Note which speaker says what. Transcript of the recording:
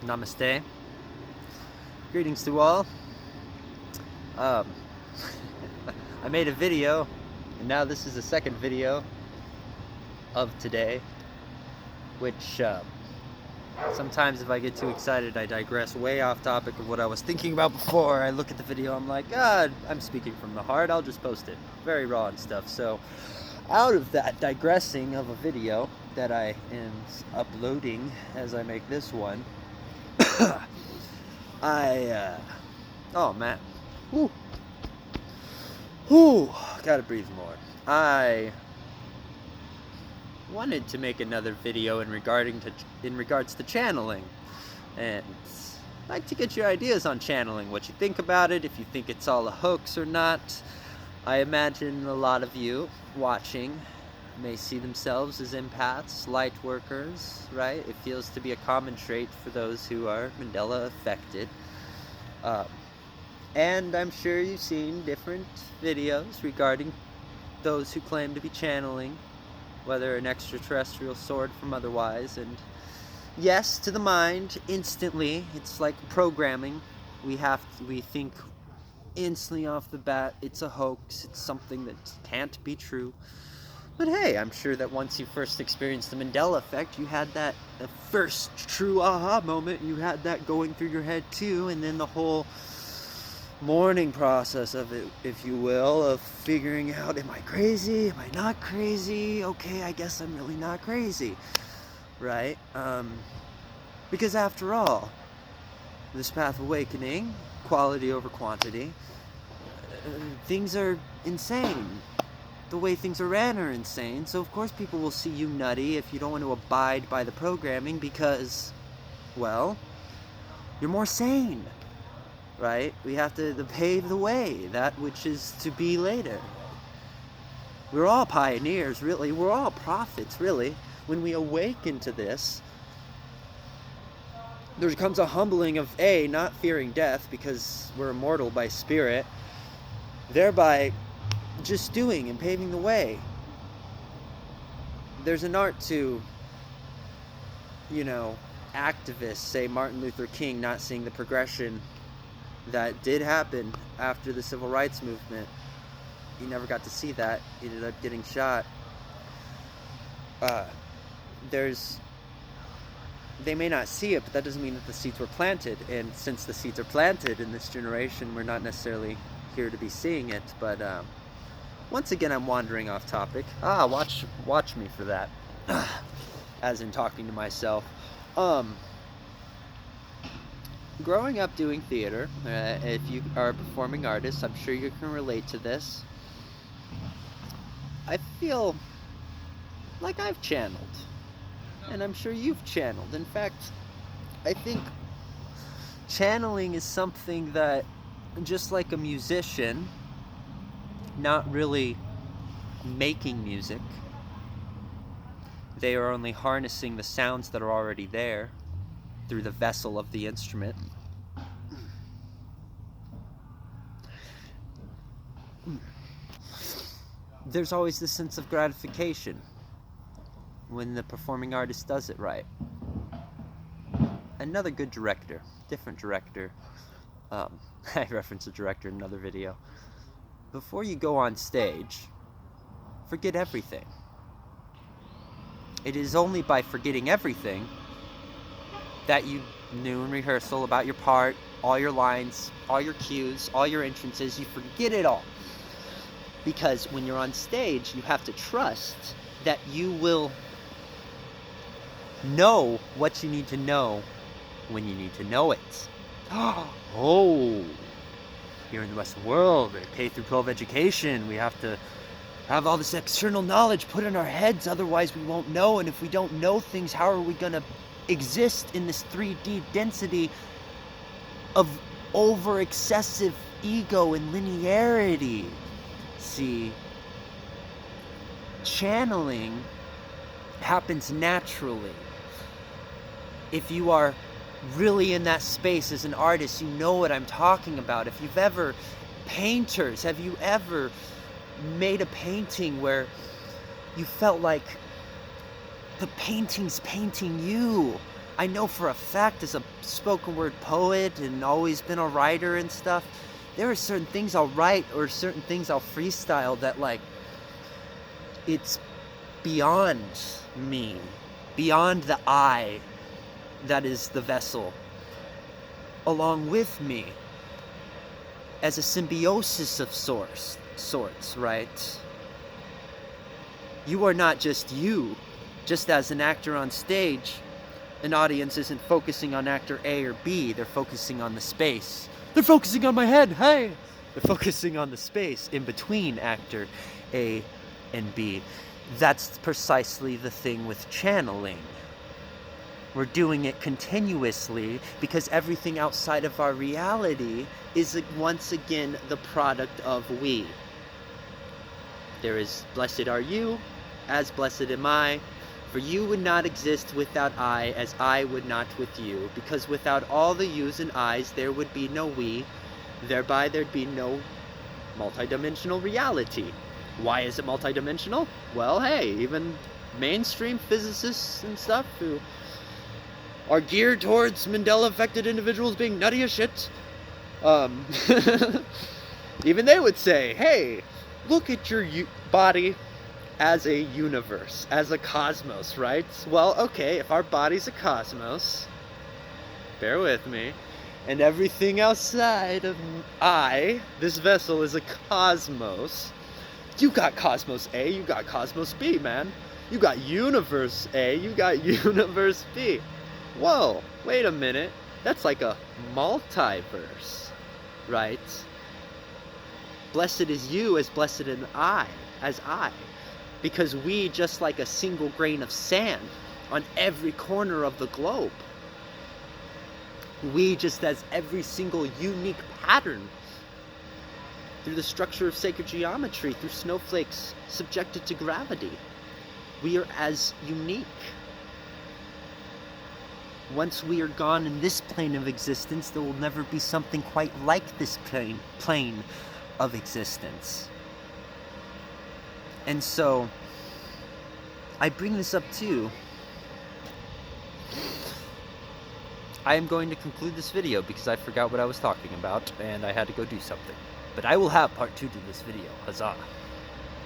Speaker 1: Namaste. Greetings to all. Um, I made a video, and now this is the second video of today, which sometimes if I get too excited, I digress way off topic of what I was thinking about before. I look at the video, I'm like, I'm speaking from the heart, I'll just post it. Very raw and stuff. So out of that digressing of a video that I am uploading as I make this one, oh man, gotta breathe more. I wanted to make another video in regards to channeling, and I'd like to get your ideas on channeling, what you think about it, if you think it's all a hoax or not. I imagine a lot of you watching may see themselves as empaths, light workers, right? It feels to be a common trait for those who are Mandela affected. And I'm sure you've seen different videos regarding those who claim to be channeling, whether an extraterrestrial sort from otherwise. And yes, to the mind, instantly, it's like programming. We think instantly off the bat, it's a hoax, it's something that can't be true. But hey, I'm sure that once you first experienced the Mandela effect, you had the first true aha moment, and you had that going through your head too, and then the whole mourning process of it, if you will, of figuring out, am I crazy? Am I not crazy? Okay, I guess I'm really not crazy, right? Because after all, this path of awakening, quality over quantity, things are insane. The way things are ran are insane, so of course people will see you nutty if you don't want to abide by the programming because, well, you're more sane, right? We have to pave the way, that which is to be later. We're all pioneers, really. We're all prophets, really. When we awaken to this, there comes a humbling of, A, not fearing death because we're immortal by spirit, thereby just doing and paving the way. There's an art to, activists, say Martin Luther King, not seeing the progression that did happen after the civil rights movement. He never got to see that. He ended up getting shot. They may not see it, but that doesn't mean that the seeds were planted. And since the seeds are planted in this generation, we're not necessarily here to be seeing it. But once again, I'm wandering off topic. Watch me for that. As in talking to myself. Growing up doing theater, if you are a performing artist, I'm sure you can relate to this. I feel like I've channeled. And I'm sure you've channeled. In fact, I think channeling is something that, just like a musician, not really making music, they are only harnessing the sounds that are already there through the vessel of the instrument. There's always this sense of gratification when the performing artist does it right. Another good director, different director, I referenced a director in another video. Before you go on stage, forget everything. It is only by forgetting everything that you knew in rehearsal about your part, all your lines, all your cues, all your entrances. You forget it all. Because when you're on stage, you have to trust that you will know what you need to know when you need to know it. Oh, here in the Western world, a K-12 education, we have to have all this external knowledge put in our heads, otherwise we won't know. And if we don't know things, how are we going to exist in this 3D density of over excessive ego and linearity? See, channeling happens naturally. If you are really in that space as an artist, you know what I'm talking about. If you've ever, painters, have you ever made a painting where you felt like the painting's painting you? I know for a fact, as a spoken word poet and always been a writer and stuff, there are certain things I'll write or certain things I'll freestyle that, like, it's beyond me, beyond the I that is the vessel, along with me, as a symbiosis of sorts, right? You are not just you. Just as an actor on stage, an audience isn't focusing on actor A or B, they're focusing on the space. They're focusing on my head, hey! They're focusing on the space in between actor A and B. That's precisely the thing with channeling. We're doing it continuously because everything outside of our reality is once again the product of we. There is blessed are you, as blessed am I. For you would not exist without I, as I would not with you. Because without all the yous and I's, there would be no we. Thereby, there'd be no multidimensional reality. Why is it multidimensional? Well, hey, even mainstream physicists and stuff who are geared towards Mandela-affected individuals being nutty as shit, even they would say, hey, look at your body as a universe, as a cosmos, right? Well, okay, if our body's a cosmos, bear with me, and everything outside of I, this vessel, is a cosmos, you got cosmos A, you got cosmos B, man. You got universe A, you got universe B. Whoa, wait a minute, that's like a multiverse, right? Blessed is you as blessed am I, as I. Because we, just like a single grain of sand on every corner of the globe, we, just as every single unique pattern through the structure of sacred geometry, through snowflakes subjected to gravity, we are as unique. Once we are gone in this plane of existence, there will never be something quite like this plane of existence. And so, I bring this up too. I am going to conclude this video because I forgot what I was talking about and I had to go do something. But I will have part 2 to this video. Huzzah!